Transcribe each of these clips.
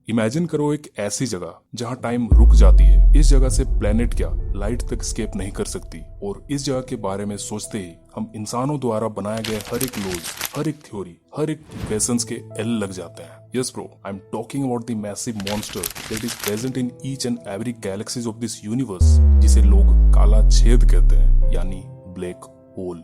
Imagine करो एक ऐसी जगह जहां टाइम रुक जाती है। इस जगह से प्लेनेट क्या लाइट तक स्केप नहीं कर सकती, और इस जगह के बारे में सोचते ही हम इंसानों द्वारा बनाए गए हर एक लॉज, हर एक थ्योरी, हर एक इक्वेशंस के एल लग जाते हैं। Yes bro, I am talking about the massive monster that is present in each and every galaxies of this universe, जिसे लोग काला छेद कहते हैं, यानी black hole.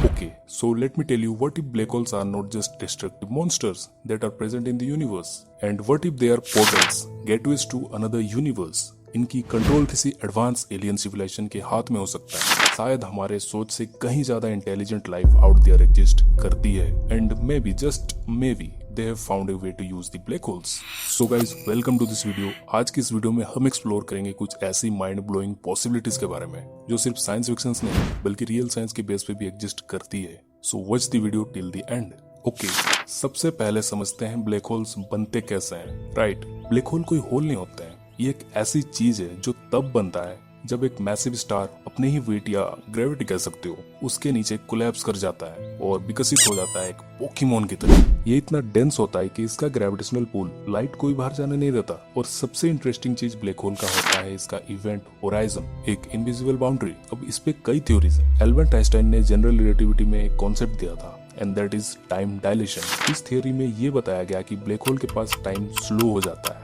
Okay, so let me tell you, what if black holes are not just destructive monsters that are present in the universe? And what if they are portals, gateways to another universe? इनकी control किसी advance alien civilisation के हाथ में हो सकता है। शायद हमारे सोच से कहीं ज्यादा intelligent life out there exist करती है, and maybe just maybe they have found a way to use the black holes. So guys, welcome to this video. आज की इस वीडियो में हम एक्सप्लोर करेंगे कुछ ऐसी माइंड ब्लोइंग पॉसिबिलिटीज के बारे में जो सिर्फ साइंस फिक्शन नहीं बल्कि रियल साइंस के बेस पे भी एग्जिस्ट करती है। So watch the video till the end. Okay, सबसे पहले समझते हैं ब्लैक होल्स बनते कैसे हैं। राइट, ब्लैक होल कोई होल नहीं होता है, ये एक ऐसी चीज है जो तब बनता है जब एक मैसिव स्टार अपने ही वेट या ग्रेविटी कह सकते हो उसके नीचे कोलैप्स कर जाता है और विकसित हो जाता है एक पोकेमॉन की तरह। ये इतना डेंस होता है कि इसका ग्रेविटेशनल पुल लाइट कोई बाहर जाने नहीं देता। और सबसे इंटरेस्टिंग चीज ब्लैक होल का होता है इसका इवेंट होराइजन, एक इनविजिबल बाउंड्री। अब इस पे कई थ्योरीज है। एल्बर्ट आइंस्टाइन ने जनरल रिलेटिविटी में एक कॉन्सेप्ट दिया था, and that is time dilation. इस थियोरी में ये बताया गया कि ब्लैक होल के पास टाइम स्लो हो जाता है।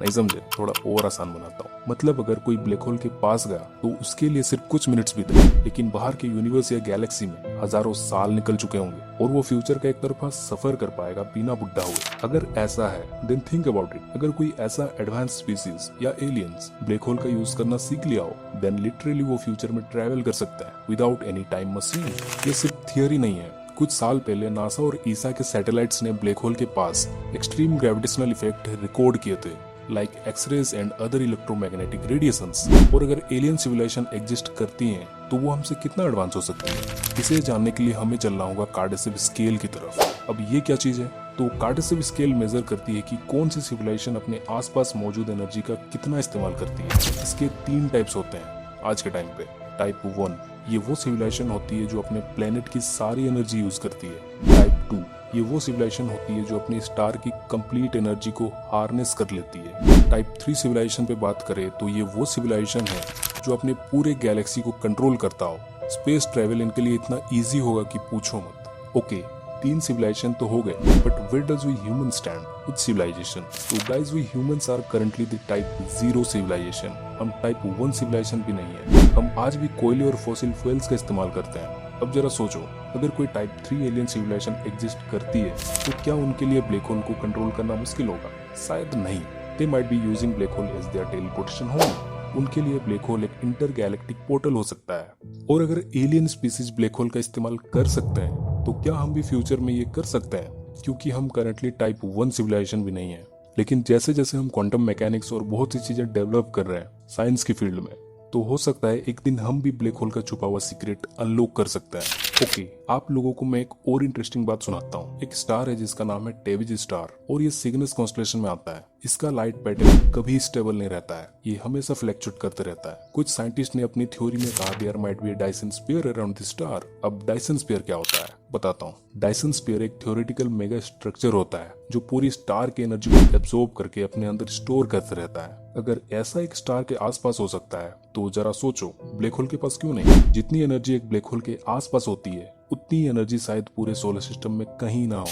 नहीं समझे, थोड़ा और आसान बनाता हूँ। मतलब अगर कोई ब्लैक होल के पास गया तो उसके लिए सिर्फ कुछ मिनट्स बीते, लेकिन बाहर के यूनिवर्स या गैलेक्सी में हजारों साल निकल चुके होंगे और वो फ्यूचर का एक तरफा सफर कर पाएगा बिना बुढ़ा हुए। अगर ऐसा है देन थिंक अबाउट इट। अगर कोई ऐसा एडवांस स्पीसीज या एलियंस ब्लैक होल का यूज करना सीख लिया हो, देन लिटरली वो फ्यूचर में ट्रेवल कर सकता है विदाउट एनी टाइम मशीन। ये सिर्फ थियोरी नहीं है। कुछ साल पहले नासा और ईसा के सैटेलाइट्स ने ब्लैक होल के पास एक्सट्रीम ग्रेविटेशनल इफेक्ट रिकॉर्ड किए थे, like x rays and other electromagnetic radiations. और अगर एलियन सिविलाइजेशन एग्जिस्ट करती हैं तो वो हमसे कितना एडवांस हो सकती है, इसे जानने के लिए हमें चलना होगा कार्टेसिव स्केल की तरफ। अब ये क्या चीज है? तो कार्टेसिव स्केल मेजर करती है कि कौन सी सिविलाइजेशन अपने आसपास मौजूद एनर्जी का कितना इस्तेमाल करती है। इसके 3 टाइप्स होते हैं आज के टाइम पे। टाइप 1, ये वो सिविलाइजेशन होती है जो अपने प्लेनेट की सारी एनर्जी यूज करती है। टाइप 2, ये वो सिविलाइजेशन होती है जो अपने स्टार की कंप्लीट एनर्जी को हार्नेस कर लेती है। टाइप 3 सिविलाइजेशन पे बात करें तो ये वो सिविलाइजेशन है जो अपने पूरे गैलेक्सी को कंट्रोल करता हो। स्पेस ट्रेवल इनके लिए इतना इजी होगा कि पूछो मत। ओके, 3 सिविलाइजेशन तो हो गए, but where does we human stand with civilisation? तो guys, we humans are currently the type 0 civilisation. हम टाइप 1 सिविलाइजेशन भी नहीं है। हम आज भी कोयले और फॉसिल फ्यूल्स का इस्तेमाल करते हैं। अब जरा सोचो, अगर कोई टाइप 3 एलियन सिविलाइजेशन एग्जिस्ट करती है तो क्या उनके लिए ब्लैक होल को कंट्रोल करना मुश्किल होगा? शायद नहीं। They might be using black hole as their teleportation home. उनके लिए ब्लैक होल एक इंटर गैलेक्टिक पोर्टल हो सकता है। और अगर एलियन स्पीसीज ब्लैक होल का इस्तेमाल कर सकते हैं तो क्या हम भी फ्यूचर में ये कर सकते हैं? क्योंकि हम करंटली टाइप 1 सिविलाइजेशन भी नहीं है, लेकिन जैसे जैसे हम क्वांटम मैकेनिक्स और बहुत सी चीजें डेवलप कर रहे हैं साइंस की फील्ड में, तो हो सकता है एक दिन हम भी ब्लैक होल का छुपा हुआ सीक्रेट अनलॉक कर सकते हैं। ओके, आप लोगों को मैं एक और इंटरेस्टिंग बात सुनाता हूँ। एक स्टार है जिसका नाम है टेविज स्टार, और ये सिग्नस कॉन्स्टेलेशन में आता है। इसका लाइट पैटर्न कभी स्टेबल नहीं रहता है, ये हमेशा फ्लैक्चुएट करते रहता है। कुछ साइंटिस्ट ने अपनी थ्योरी में कहा there might be a Dyson sphere around the star. अब डायसन स्फीयर क्या होता है बताता हूँ। डायसन स्फीयर एक थ्योरेटिकल मेगा स्ट्रक्चर होता है जो पूरी स्टार की एनर्जी को एब्जॉर्ब करके अपने अंदर स्टोर करते रहता है। अगर ऐसा एक स्टार के आसपास हो सकता है तो जरा सोचो ब्लैक होल के पास क्यों नहीं? जितनी एनर्जी एक ब्लैक होल के आसपास होती है उतनी एनर्जी शायद पूरे सोलर सिस्टम में कहीं ना हो।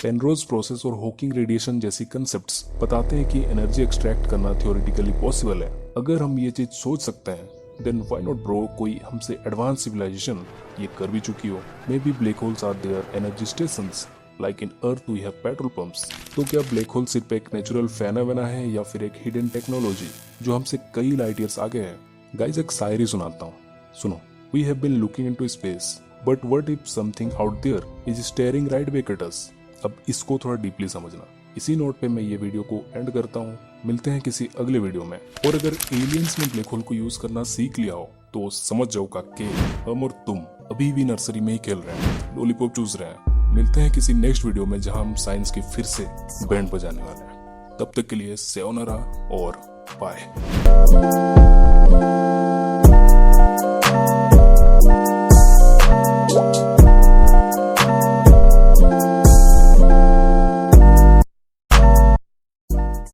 पेनरोज प्रोसेस और हॉकिंग रेडिएशन जैसी कंसेप्ट्स बताते हैं कि एनर्जी एक्सट्रैक्ट करना थ्योरेटिकली पॉसिबल है। अगर हम ये चीज सोच सकते हैं देन व्हाई नॉट ब्रो, कोई हमसे एडवांस सिविलाइजेशन ये कर भी चुकी हो। Maybe black holes are their energy stations like in earth we have petrol pumps. तो क्या ब्लैक होल सिर्फ एक नेचुरल फेनोमेना है या फिर एक हिडन टेक्नोलॉजी जो हमसे कई लाइट ईयर्स आगे है? गाइस, एक शायरी सुनाता हूँ, सुनो। We have been looking into space but what if something out there is staring right back at us? अब इसको थोड़ा डीपली समझना। इसी नोट पे मैं ये वीडियो को एंड करता हूँ। मिलते हैं किसी अगले वीडियो में। और अगर एलियंस ने ब्लैक होल को यूज करना सीख लिया हो तो समझ जाओ कि हम और तुम अभी भी नर्सरी में ही खेल रहे हैं, लॉलीपॉप चूस रहे हैं। मिलते हैं किसी नेक्स्ट वीडियो में जहां हम साइंस की फिर से बैंड बजाने वाले हैं। तब तक के लिए सेयोनारा और बाय।